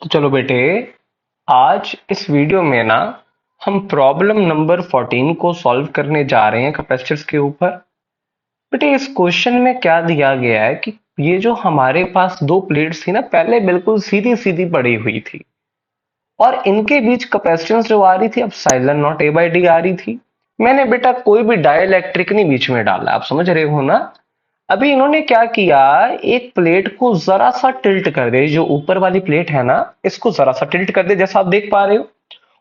तो चलो बेटे, आज इस वीडियो में ना हम प्रॉब्लम नंबर 14 को सॉल्व करने जा रहे हैं कैपेसिटर्स के ऊपर। बेटे, इस क्वेश्चन में क्या दिया गया है कि ये जो हमारे पास दो प्लेट्स थी ना, पहले बिल्कुल सीधी सीधी पड़ी हुई थी और इनके बीच कैपेसिटेंस जो आ रही थी अब साइलन नॉट ए बाई डी आ रही थी। मैंने बेटा कोई भी डाइलेक्ट्रिक नहीं बीच में डाला, आप समझ रहे हो ना। अभी इन्होंने क्या किया, एक प्लेट को जरा सा टिल्ट कर दे, जो ऊपर वाली प्लेट है ना इसको जरा सा टिल्ट कर दे जैसा आप देख पा रहे हो,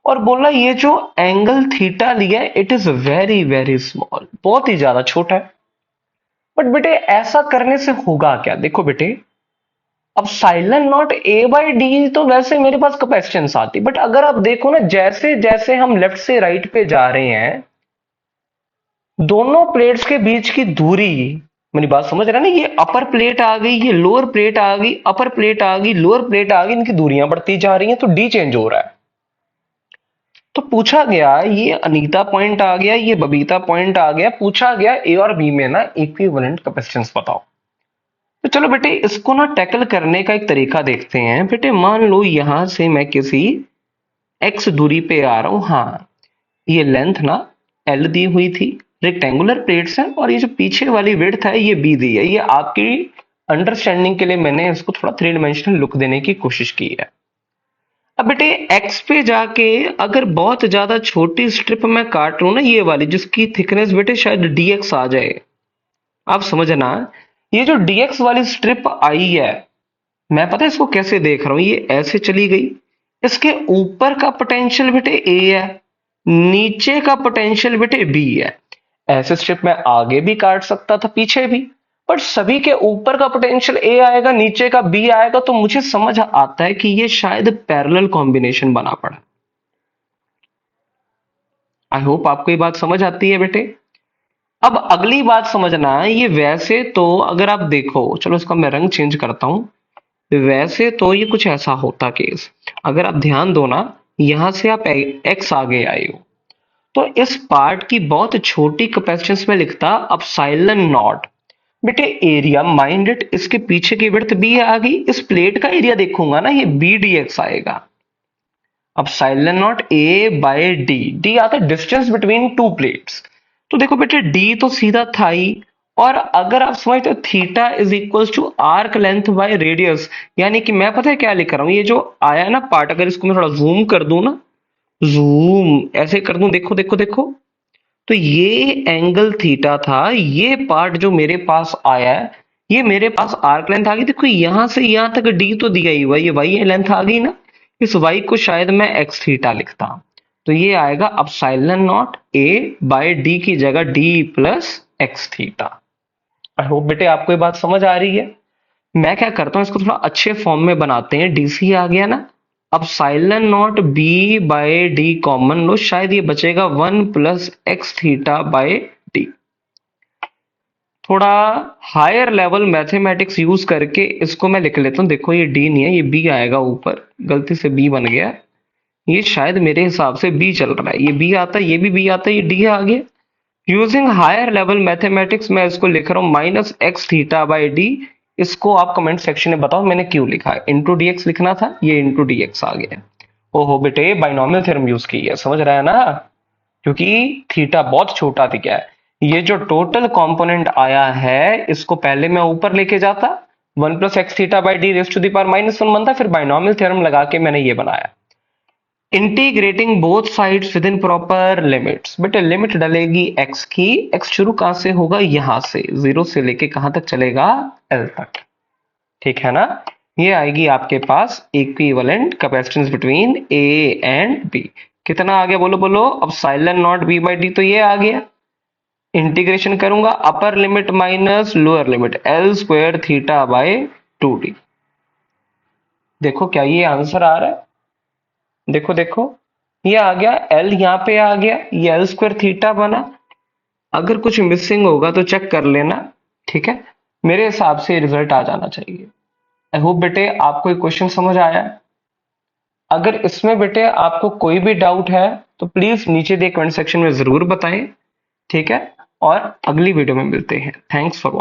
और बोला ये जो एंगल थीटा लिया है it is very very small, बहुत ही ज्यादा छोटा है। बट बेटे ऐसा करने से होगा क्या, देखो बेटे, अब साइलन नॉट ए बाई डी तो वैसे मेरे पास कैपेसिटेंस आती, बट अगर आप देखो ना जैसे जैसे हम लेफ्ट से राइट पे जा रहे हैं दोनों प्लेट्स के बीच की दूरी, मेरी बात समझ रहे हैं ना, ये अपर प्लेट आ गई, ये लोअर प्लेट आ गई, अपर प्लेट आ गई, लोअर प्लेट आ गई, इनकी दूरियां बढ़ती जा रही हैं तो डी चेंज हो रहा है। तो पूछा गया, ये अनीता पॉइंट आ गया, ये बबीता पॉइंट आ गया, पूछा गया ए और बी में ना इक्विवेलेंट कैपेसिटेंस बताओ। तो चलो बेटे इसको ना टैकल करने का एक तरीका देखते हैं। बेटे मान लो यहां से मैं किसी एक्स दूरी पे आ रहा हूं, हाँ ये लेंथ ना एल दी हुई थी, रेक्टेंगुलर प्लेट्स हैं और ये जो पीछे वाली विड्थ है ये बी दी है। ये आपकी अंडरस्टैंडिंग के लिए मैंने इसको थोड़ा थ्री डिमेंशनल लुक देने की कोशिश की है। अब बेटे एक्स पे जाके अगर बहुत ज्यादा छोटी स्ट्रिप मैं काट लूं ना, ये वाली जिसकी थिकनेस बेटे शायद डीएक्स आ जाए, आप समझना, ये जो डीएक्स वाली स्ट्रिप आई है, मैं पता है इसको कैसे देख रहा हूं, ये ऐसे चली गई, इसके ऊपर का पोटेंशियल बेटे ए है, नीचे का पोटेंशियल बेटे बी है। ऐसे स्ट्रिप में आगे भी काट सकता था पीछे भी, पर सभी के ऊपर का पोटेंशियल ए आएगा, नीचे का बी आएगा, तो मुझे समझ आता है कि ये शायद पैरेलल कॉम्बिनेशन बना पड़ा। आई होप आपको ये बात समझ आती है बेटे। अब अगली बात समझना, ये वैसे तो अगर आप देखो, चलो इसका मैं रंग चेंज करता हूं, वैसे तो ये कुछ ऐसा होता केस, अगर आप ध्यान दो ना, यहां से आप एक्स आगे आए हो तो इस पार्ट की बहुत छोटी कैपेसिटेंस में लिखता अब साइलन नॉट, बेटे एरिया माइंड इट, इसके पीछे की विड्थ बी आ गई, इस प्लेट का एरिया देखूंगा ना ये बी डी एक्स आएगा। अब साइलन not A by D, D आता है डिस्टेंस बिटवीन टू प्लेट्स, तो देखो बेटे डी तो सीधा था ही, और अगर आप समझते हो theta is equals to arc length by radius, यानी कि मैं पता है क्या लिख रहा हूं, ये जो आया ना पार्ट, अगर इसको मैं थोड़ा जूम कर दूं ना, जूम ऐसे कर दूं, देखो देखो देखो, तो ये एंगल थीटा था, ये पार्ट जो मेरे पास आया है ये मेरे पास आर्क लेंथ आ गई। देखो यहां से यहां तक डी तो दिया ही हुआ, ये वाई लेंथ आ गई ना, इस वाई को शायद मैं एक्स थीटा लिखता, तो ये आएगा अब साइलन नॉट ए बाय डी की जगह D plus x theta. I hope बेटे आपको ये बात समझ आ रही है। मैं क्या करता हूं, इसको थोड़ा अच्छे फॉर्म में बनाते हैं, डीसी आ गया ना, अब साइलन not B by D common लो, शायद ये बचेगा one plus x theta by D. थोड़ा हायर लेवल मैथमेटिक्स यूज करके इसको मैं लिख लेता हूँ, देखो ये डी नहीं है ये बी आएगा, ऊपर गलती से बी बन गया, ये शायद मेरे हिसाब से बी चल रहा है, ये बी आता है, ये भी बी आता है, ये डी आ गया। यूजिंग हायर लेवल मैथमेटिक्स मैं इसको लिख रहा हूँ minus x theta by D. इसको आप कमेंट सेक्शन में बताओ मैंने क्यों लिखा है, इंटू डी एक्स लिखना था, ये इंटू डी एक्स आ गया। ओहो बेटे बाइनोमियल थ्योरम यूज की है, समझ रहा है ना, क्योंकि थीटा बहुत छोटा थी क्या है, ये जो टोटल कंपोनेंट आया है इसको पहले मैं ऊपर लेके जाता, one plus x theta by D raise to the power minus one बनता, फिर बाइनोमियल थ्योरम लगा के मैंने ये बनाया। Integrating both sides within proper limits, बेटे लिमिट डलेगी एक्स की, एक्स शुरू कहां से होगा, यहां से जीरो से लेके कहां तक चलेगा, एल तक, ठीक है ना। ये आएगी आपके पास equivalent capacitance between A and B. कितना आ गया बोलो बोलो, अब साइलन नॉट बी बाई डी तो ये आ गया, इंटीग्रेशन करूंगा upper limit minus lower limit L square theta by two D. देखो क्या ये आंसर आ रहा है, देखो देखो ये आ गया, एल यहाँ पे आ गया, ये एल स्क्वायर थीटा बना, अगर कुछ मिसिंग होगा तो चेक कर लेना, ठीक है। मेरे हिसाब से रिजल्ट आ जाना चाहिए। आई होप बेटे आपको ये क्वेश्चन समझ आया है। अगर इसमें बेटे आपको कोई भी डाउट है तो प्लीज नीचे दिए कमेंट सेक्शन में जरूर बताएं, ठीक है। और अगली वीडियो में मिलते हैं, थैंक्स फॉर वॉचिंग।